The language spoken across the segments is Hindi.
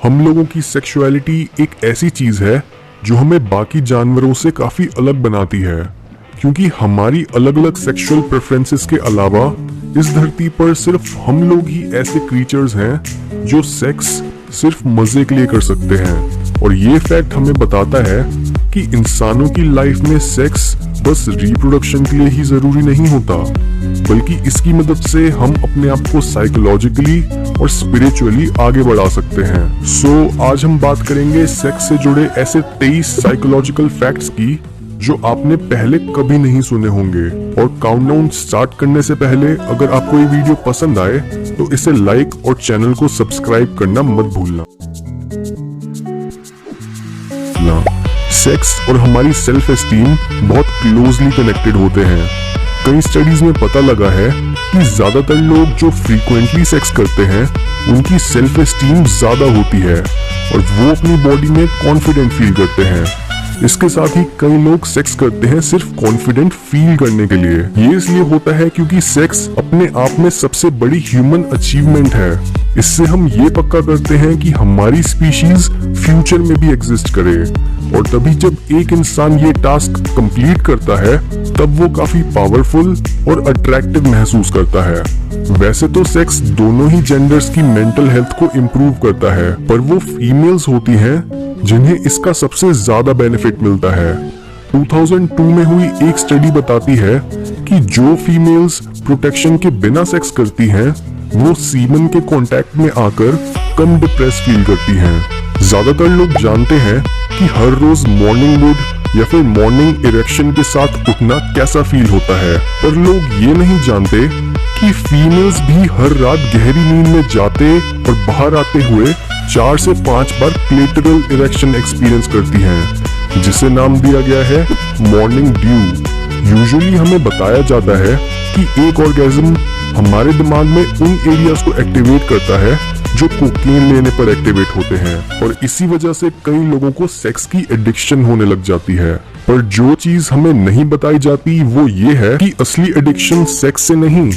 हम लोगों की सेक्सुअलिटी एक ऐसी चीज है जो हमें बाकी जानवरों से काफी अलग बनाती है, क्योंकि हमारी अलग अलग सेक्सुअल प्रेफरेंसेस के अलावा इस धरती पर सिर्फ हम लोग ही ऐसे क्रीचर्स हैं जो सेक्स सिर्फ मजे के लिए कर सकते हैं। और ये फैक्ट हमें बताता है कि इंसानों की लाइफ में सेक्स बस रिप्रोडक्शन के लिए ही जरूरी नहीं होता, बल्कि इसकी मदद से हम अपने आप को साइकोलॉजिकली और स्पिरिचुअली आगे बढ़ा सकते हैं। सो आज हम बात करेंगे सेक्स से जुड़े ऐसे 23 साइकोलॉजिकल फैक्ट्स की जो आपने पहले कभी नहीं सुने होंगे। और काउंटडाउन स्टार्ट करने से पहले अगर आपको ये वीडियो पसंद आए तो इसे लाइक और चैनल को सब्सक्राइब करना मत भूलना। सेक्स और हमारी सेल्फ एस्टीम बहुत क्लोजली कनेक्टेड होते हैं। कई स्टडीज में पता लगा है कि ज्यादातर लोग जो फ्रीक्वेंटली सेक्स करते हैं उनकी सेल्फ एस्टीम ज्यादा होती है और वो अपनी बॉडी में कॉन्फिडेंट फील करते हैं। इसके साथ ही कई लोग सेक्स करते हैं सिर्फ कॉन्फिडेंट फील करने के लिए। ये इसलिए होता है क्योंकि सेक्स अपने आप में सबसे बड़ी ह्यूमन अचीवमेंट है। इससे हम ये पक्का करते हैं कि हमारी स्पीशीज फ्यूचर में भी एग्जिस्ट करे, और तभी जब एक इंसान ये टास्क कंप्लीट करता है तब वो काफी पावरफुल और अट्रैक्टिव महसूस करता है। वैसे तो सेक्स दोनों ही जेंडर्स की मेंटल हेल्थ को इम्प्रूव करता है, पर वो फीमेल्स होती हैं जिन्हें इसका सबसे ज्यादा बेनिफिट मिलता है। 2002 में हुई एक स्टडी बताती है कि जो फीमेल्स प्रोटेक्शन के बिना सेक्स करती हैं वो सीमन के कांटेक्ट में आकर कम डिप्रेस फील करती हैं। ज्यादातर लोग जानते हैं कि हर रोज मॉर्निंग वुड या फिर मॉर्निंग इरेक्शन के साथ उठना कैसा फील होता है, पर लोग ये नहीं जानते कि फीमेल्स भी हर रात गहरी नींद में जाते और बाहर आते हुए 4 से 5 बार क्लिटरल इरेक्शन एक्सपीरियंस करती हैं, जिसे नाम दिया गया है मॉर्निंग ड्यू। यूजुअली हमें बताया जाता है कि एक ऑर्गेज्म हमारे दिमाग में उन एरियाज को एक्टिवेट करता है जो कोकेन लेने पर एक्टिवेट होते हैं, और इसी वजह से कई लोगों को सेक्स की एडिक्शन होने लग जाती है। पर जो चीज हमें नहीं बताई जाती वो ये है कि असली एडिक्शन सेक्स से नहीं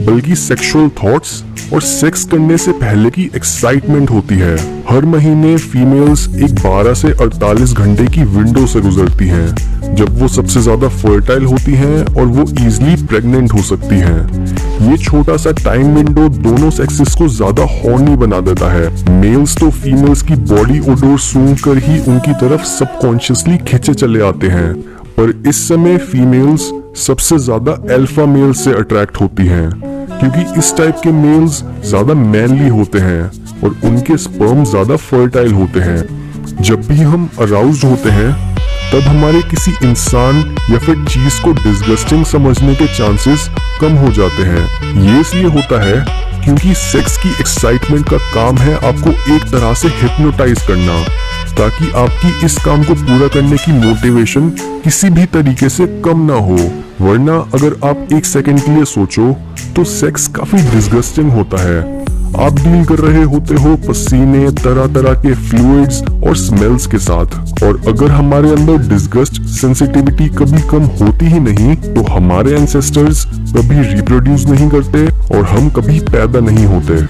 बल्कि सेक्सुअल थॉट्स और सेक्स करने से पहले की एक्साइटमेंट होती है। हर महीने फीमेल्स एक 12 से 48 घंटे की विंडो से गुजरती हैं, जब वो सबसे ज्यादा फर्टाइल होती हैं और वो इजीली प्रेग्नेंट हो सकती हैं। ये छोटा सा टाइम विंडो दोनों सेक्सेस को ज्यादा हॉर्नी बना देता है। मेल्स तो फीमेल्स की बॉडी ओडोर सूंघ कर ही उनकी तरफ सबकॉन्शियसली खींचे चले आते हैं, पर इस समय फीमेल्स सबसे ज्यादा अल्फा मेल से अट्रैक्ट होती हैं, क्योंकि इस टाइप के मेल्स ज्यादा मैनली होते हैं और उनके स्पर्म ज्यादा फर्टाइल होते हैं। जब भी हम अराउज्ड होते हैं तब हमारे किसी इंसान या फिर चीज को डिस्गस्टिंग समझने के चांसेस कम हो जाते हैं। ये इसलिए होता है क्योंकि सेक्स की एक्साइटमेंट का काम है आपको एक तरह से हिप्नोटाइज करना, ताकि आपकी इस काम को पूरा करने की मोटिवेशन किसी भी तरीके से कम ना हो। वरना अगर आप एक सेकंड के लिए सोचो तो सेक्स काफी डिस्गस्टिंग होता है। आप डील कर रहे होते हो पसीने, तरह तरह के फ्लूइड्स और स्मेल्स के साथ, और अगर हमारे अंदर डिस्गस्ट सेंसिटिविटी कभी कम होती ही नहीं तो हमारे एंसेस्टर्स कभी रिप्रोड्यूस नहीं करते और हम कभी पैदा नहीं होते।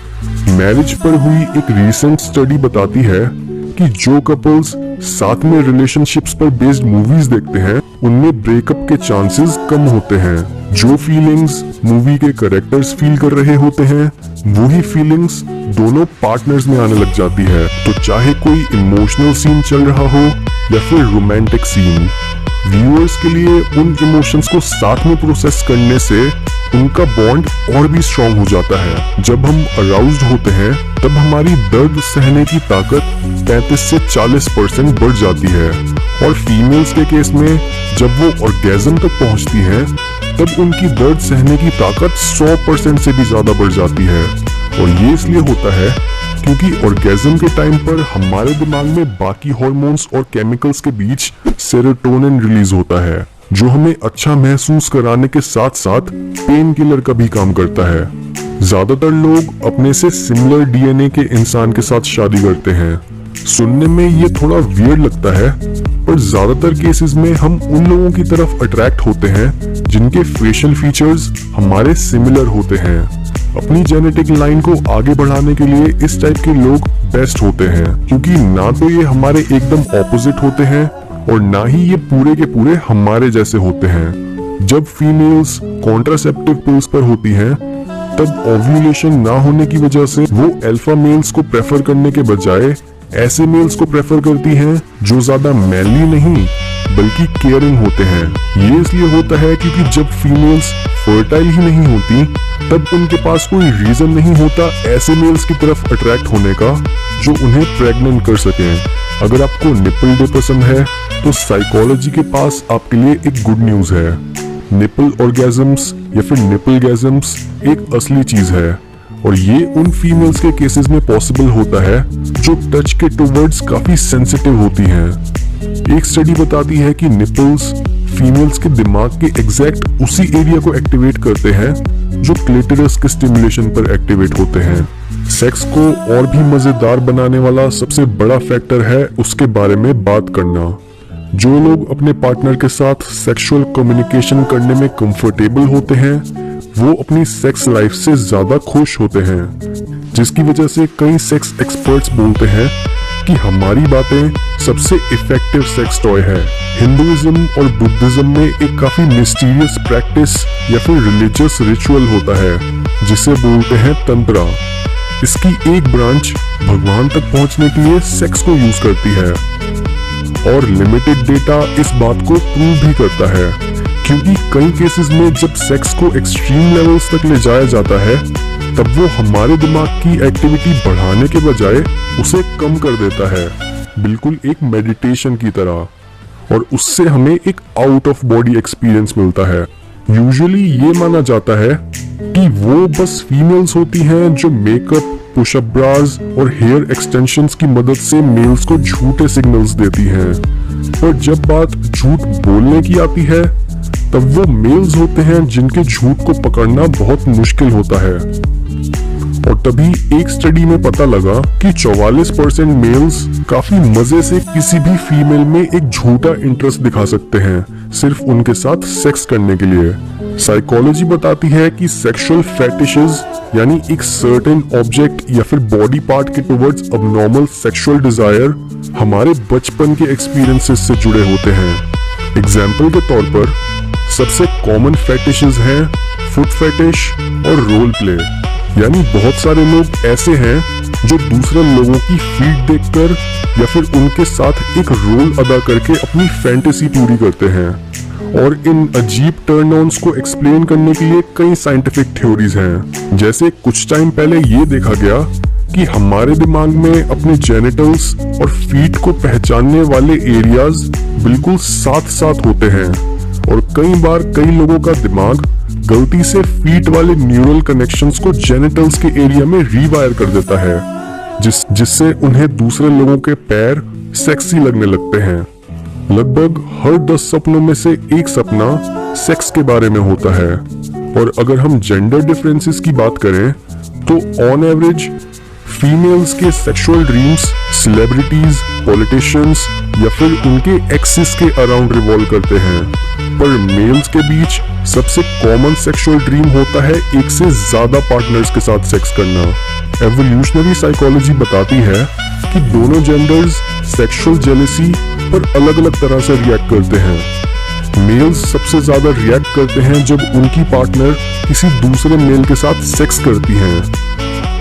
मैरिज पर हुई एक रीसेंट स्टडी बताती है कि जो कपल्स साथ में रिलेशनशिप्स पर बेस्ड मूवीज देखते हैं उनमें ब्रेकअप के चांसेस कम होते हैं। जो फीलिंग्स मूवी के कैरेक्टर्स फील कर रहे होते हैं वही फीलिंग्स दोनों पार्टनर्स में आने लग जाती है, तो चाहे कोई इमोशनल सीन चल रहा हो या फिर रोमांटिक सीन। व्यूअर्स के लिए उन इमोशंस को साथ में प्रोसेस करने से उनका बॉन्ड और भी स्ट्रॉन्ग हो जाता है। जब हम अराउज्ड होते हैं तब हमारी दर्द सहने की ताकत 35 से 40% बढ़ जाती है, और फीमेल्स के केस में जब वो ऑर्गेज्म तक पहुंचती हैं तब उनकी दर्द सहने की ताकत 100% से भी ज्यादा बढ़ जाती है। और ये इसलिए होता है क्योंकि ऑर्गेज्म के टाइम पर हमारे दिमाग में बाकी हार्मोन्स और केमिकल्स के बीच सेरोटोनिन रिलीज होता है, जो हमें अच्छा महसूस कराने के साथ साथ पेन किलर का भी काम करता है। ज्यादातर लोग अपने से सिमिलर डीएनए के इंसान के साथ शादी करते हैं। सुनने में ये थोड़ा वियर्ड लगता है, पर ज्यादातर केसेस में हम उन लोगों की तरफ अट्रैक्ट होते हैं जिनके फेशियल फीचर्स हमारे सिमिलर होते हैं। अपनी जेनेटिक लाइन को आगे बढ़ाने के लिए इस टाइप के लोग बेस्ट होते हैं, क्योंकि ना तो ये हमारे एकदम ऑपोजिट होते हैं और ना ही ये पूरे के पूरे हमारे जैसे होते हैं। जब फीमेल्स कॉन्ट्रासेप्टिव पिल्स पर होती हैं, तब ओव्यूलेशन ना होने की वजह से वो अल्फा मेल्स को प्रेफर करने के बजाय ऐसे मेल्स को प्रेफर करती हैं जो ज्यादा मैनली नहीं बल्कि केयरिंग होते हैं। ये इसलिए होता है क्योंकि जब फीमेल्स फर्टाइल ही नहीं होती, तब उनके पास कोई रीजन नहीं होता ऐसे मेल्स की तरफ अट्रैक्ट होने का जो उन्हें प्रेग्नेंट कर सकें। अगर आपको निपल डे पसंद है तो साइकोलॉजी के पास आपके लिए एक गुड न्यूज है। निपल ऑर्गेजम्स या फिर निपलगेजम्स एक असली चीज है और ये उन फीमेल्स के केसेस में पॉसिबल होता है जो टच के टुवर्ड्स काफी सेंसिटिव होती हैं। एक स्टडी बताती है कि निपल्स फीमेल्स के दिमाग के एग्जैक्ट उसी एरिया को एक्टिवेट करते हैं जो क्लिटोरिस के स्टिमुलेशन पर एक्टिवेट होते हैं। सेक्स को और भी मजेदार बनाने वाला सबसे बड़ा फैक्टर है उसके बारे में बात करना। जो लोग अपने पार्टनर के साथ सेक्सुअल कम्युनिकेशन करने में कंफर्टेबल होते हैं वो अपनी सेक्स लाइफ से ज्यादा खुश होते हैं, जिसकी वजह से कई सेक्स एक्सपर्ट्स बोलते हैं कि हमारी बातें सबसे इफेक्टिव सेक्स टॉय है। हिंदुइज्म और बुद्धिज्म में एक काफी मिस्टीरियस प्रैक्टिस या फिर रिलीजियस रिचुअल होता है जिसे बोलते हैं तंत्रा। इसकी एक ब्रांच भगवान तक पहुंचने के लिए सेक्स को यूज करती है और लिमिटेड डेटा इस बात को प्रूव भी करता है, क्योंकि कई केसेस में जब सेक्स को एक्सट्रीम लेवल्स तक ले जाया जाता है तब वो हमारे दिमाग की एक्टिविटी बढ़ाने के बजाय उसे कम कर देता है, बिल्कुल एक मेडिटेशन की तरह, और उससे हमें एक आउट ऑफ बॉडी एक्सपीरियंस मिलता है। यूजुअली ये माना जाता है कि वो बस फीमेल्स होती हैं जो मेकअप, पुशअप ब्रास और हेयर एक्सटेंशंस की मदद से मेल्स को झूठे सिग्नल्स देती हैं, पर जब बात झूठ बोलने की आती है तब वो मेल्स होते हैं जिनके झूठ को पकड़ना बहुत मुश्किल होता है। और तभी एक स्टडी में पता लगा कि 44% मेल्स काफी मजे से किसी भी फीमेल में एक झूठा इंटरेस्ट दिखा सकते हैं सिर्फ उनके साथ सेक्स करने के लिए। साइकोलॉजी बताती है कि सेक्सुअल फेटिशेस यानी एक सर्टेन ऑब्जेक्ट या फिर बॉडी पार्ट के टुवर्ड्स अबनॉर्मल सेक्सुअल डिजायर हमारे बचपन के एक्सपीरियंसेस से जुड़े होते हैं। एग्जाम्पल के तौर पर सबसे कॉमन फेटिशेस हैं फुट फेटिश और रोल प्ले, यानी बहुत सारे लोग ऐसे हैं जो दूसरे लोगों की फीट देखकर या फिर उनके साथ एक रोल अदा करके अपनी फैंटेसी पूरी करते हैं। और इन अजीब टर्न ऑन्स को एक्सप्लेन करने के लिए कई साइंटिफिक थ्योरीज हैं। जैसे कुछ टाइम पहले ये देखा गया कि हमारे दिमाग में अपने जेनिटल्स और फीट को पहचानने वाले एरियाज बिल्कुल साथ साथ होते हैं, और कई बार कई लोगों का दिमाग गलती से फीट वाले न्यूरल कनेक्शंस को जेनिटल्स के एरिया में रीवायर कर देता है, जिससे उन्हें दूसरे लोगों के पैर सेक्सी लगने लगते हैं। लगभग हर 10 सपनों में से एक सपना सेक्स के बारे में होता है। और अगर हम जेंडर डिफरेंसेस की बात करें तो ऑन एवरेज फीमेल्स के सेक्सुअल ड्रीम्स सेलिब्रिटीज, पॉलिटिशियंस या फिर उनके एक्सेस के अराउंड रिवॉल्व करते हैं, पर मेल्स के बीच सबसे कॉमन सेक्सुअल ड्रीम होता है एक से ज्यादा पार्टनर्स के साथ सेक्स करना। एवोल्यूशनरी साइकोलॉजी बताती है कि दोनों जेंडर्स सेक्सुअल जेलसी पर अलग अलग तरह से रिएक्ट करते हैं। मेल्स सबसे ज्यादा रिएक्ट करते हैं जब उनकी पार्टनर किसी दूसरे मेल के साथ सेक्स करती हैं,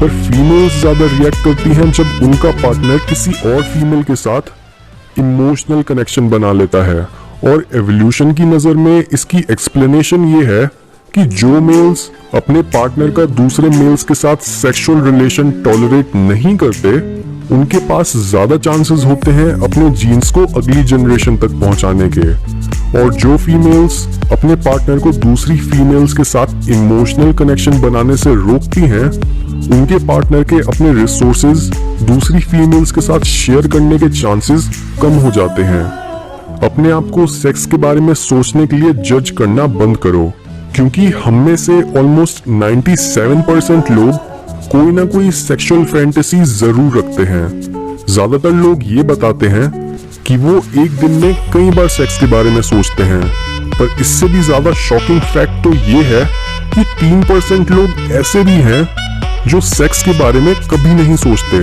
पर फीमेल्स ज्यादा रिएक्ट करती हैं जब उनका पार्टनर किसी और फीमेल के साथ इमोशनल कनेक्शन बना लेता है। और एवोल्यूशन की नजर में इसकी एक्सप्लेनेशन ये है कि जो मेल्स अपने पार्टनर का दूसरे मेल्स के साथ सेक्सुअल रिलेशन टॉलरेट नहीं करते, उनके पास ज्यादा चांसेस होते हैं अपने जीन्स को अगली जनरेशन तक पहुंचाने के। और जो फीमेल्स अपने पार्टनर को दूसरी फीमेल्स के साथ इमोशनल कनेक्शन बनाने से रोकती हैं, उनके पार्टनर के अपने रिसोर्सेज दूसरी फीमेल्स के साथ शेयर करने के चांसेस कम हो जाते हैं। अपने आप को सेक्स के बारे में सोचने के लिए जज करना बंद करो, क्योंकि हम में से ऑलमोस्ट 97% लोग कोई ना कोई सेक्सुअल फैंटेसी जरूर रखते हैं। ज्यादातर लोग ये बताते हैं कि वो एक दिन में कई बार सेक्स के बारे में सोचते हैं, पर इससे भी ज्यादा शॉकिंग फैक्ट तो ये है कि 3% लोग ऐसे भी हैं जो सेक्स के बारे में कभी नहीं सोचते।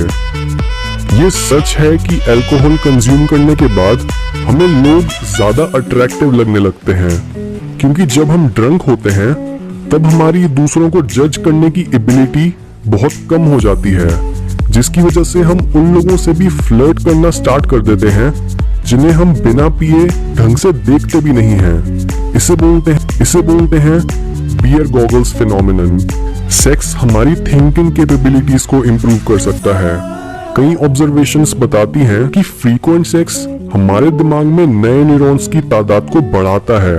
ये सच है कि अल्कोहल कंज्यूम करने के बाद हमें लोग ज्यादा अट्रैक्टिव लगने लगते हैं, क्योंकि जब हम ड्रंक होते हैं तब हमारी दूसरों को जज करने की एबिलिटी बहुत कम हो जाती है, जिसकी वजह से हम उन लोगों से भी फ्लर्ट करना स्टार्ट कर देते हैं जिन्हें हम बिना पिए ढंग से देखते भी नहीं हैं। इसे बोलते हैं बियर गॉगल्स फिनोमिनन। सेक्स हमारी थिंकिंग कैपेबिलिटीज को इम्प्रूव कर सकता है। कई ऑब्जर्वेशंस बताती हैं कि फ्रीक्वेंट सेक्स हमारे दिमाग में नए न्यूरॉन्स की तादाद को बढ़ाता है,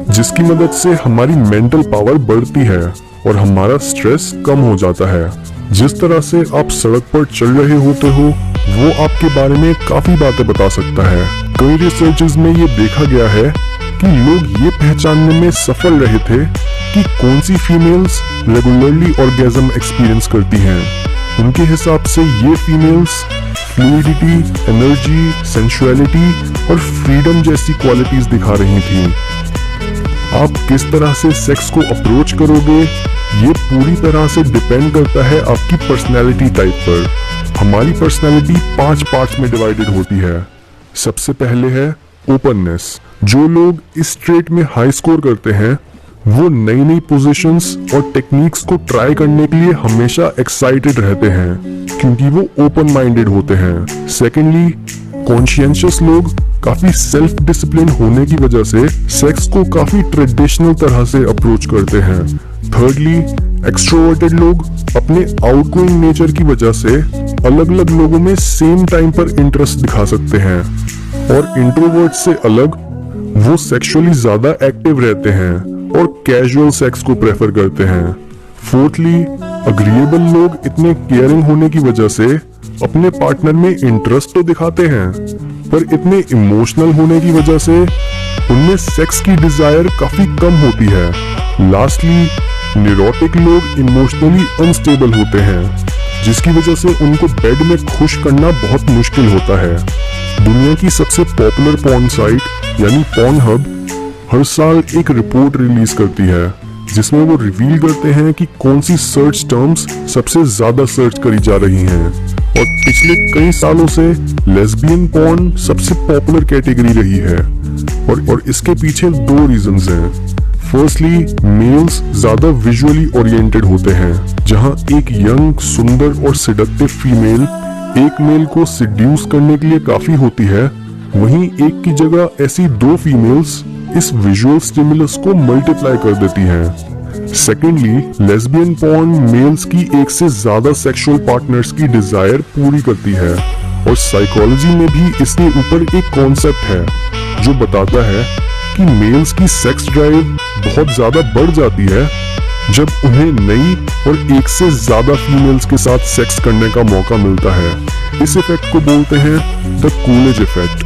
जिसकी मदद से हमारी मेंटल पावर बढ़ती है और हमारा स्ट्रेस कम हो जाता है। जिस तरह से आप सड़क पर चल रहे होते हो वो आपके बारे में काफी बातें बता सकता है। कई रिसर्चेस में ये देखा गया है कि लोग ये पहचानने में सफल रहे थे कि कौन सी फीमेल्स रेगुलरली ऑर्गेज्म एक्सपीरियंस करती हैं। उनके हिसाब से ये फीमेल्स फ्लूइडिटी, एनर्जी, सेंसुअलिटी और फ्रीडम जैसी क्वालिटीज दिखा रही थी। आप किस तरह से सेक्स को अप्रोच करोगे ये पूरी तरह से डिपेंड करता है आपकी पर्सनैलिटी टाइप पर। हमारी पर्सनैलिटी 5 पार्ट्स में डिवाइडेड होती है। सबसे पहले है ओपननेस। जो लोग इस ट्रेट में हाई स्कोर करते हैं वो नई नई पोजीशंस और टेक्निक्स को ट्राई करने के लिए हमेशा एक्साइटेड रहते हैं, क्योंकि वो ओपन माइंडेड होते हैं। सेकेंडली, कॉन्शियंशियस लोग काफी सेल्फ डिसिप्लिन होने की वजह से सेक्स को काफी ट्रेडिशनल तरह से अप्रोच करते हैं। थर्डली, एक्सट्रोवर्टेड लोग अपने आउटगोइंग नेचर की वजह से अलग अलग लोगों में सेम टाइम पर इंटरेस्ट दिखा सकते हैं, और इंट्रोवर्ट से अलग वो सेक्सुअली ज्यादा एक्टिव रहते हैं और कैजुअल सेक्स को प्रेफर करते हैं। फोर्थली, अग्रीएबल लोग इतने केयरिंग होने की वजह से अपने पार्टनर में इंटरेस्ट तो दिखाते हैं, पर इतने इमोशनल होने की वजह से उनमें सेक्स की डिजायर काफी कम होती है। लास्टली, न्यूरोटिक लोग इमोशनली अनस्टेबल होते हैं, जिसकी वजह से उनको बेड में खुश करना बहुत मुश्किल होता है। दुनिया की सबसे पॉपुलर पॉर्न साइट यानी पॉर्नहब हर साल एक रिपोर्ट रिलीज करती है, जिसमें वो रिवील करते हैं कि कौन सी सर्च टर्म्स सबसे ज्यादा सर्च करी जा रही हैं, और पिछले कई सालों से लेस्बियन पॉर्न सबसे पॉपुलर कैटेगरी रही है। और इसके पीछे 2 रीजंस हैं। फर्स्टली, मेल्स ज्यादा विजुअली ओरिएंटेड होते हैं, जहां एक यंग, सुंदर और सिडक्टिव फीमेल एक मेल को सिड्यूस करने के लिए काफी होती है, वहीं एक की जगह ऐसी 2 फीमेल्स इस विजुअल स्टिमुलस को मल्टीप्लाई कर देती हैं। सेकेंडली, लेस्बियन पॉर्न मेल्स की एक से ज्यादा सेक्सुअल पार्टनर्स की डिजायर पूरी करती है, और साइकोलॉजी में भी इसके ऊपर एक कॉन्सेप्ट है जो बताता है कि मेल्स की सेक्स ड्राइव बहुत ज्यादा बढ़ जाती है जब उन्हें नई और एक से ज्यादा फीमेल्स के साथ सेक्स करने का मौका मिलता है। इस इफेक्ट को बोलते हैं द कूलेज इफेक्ट।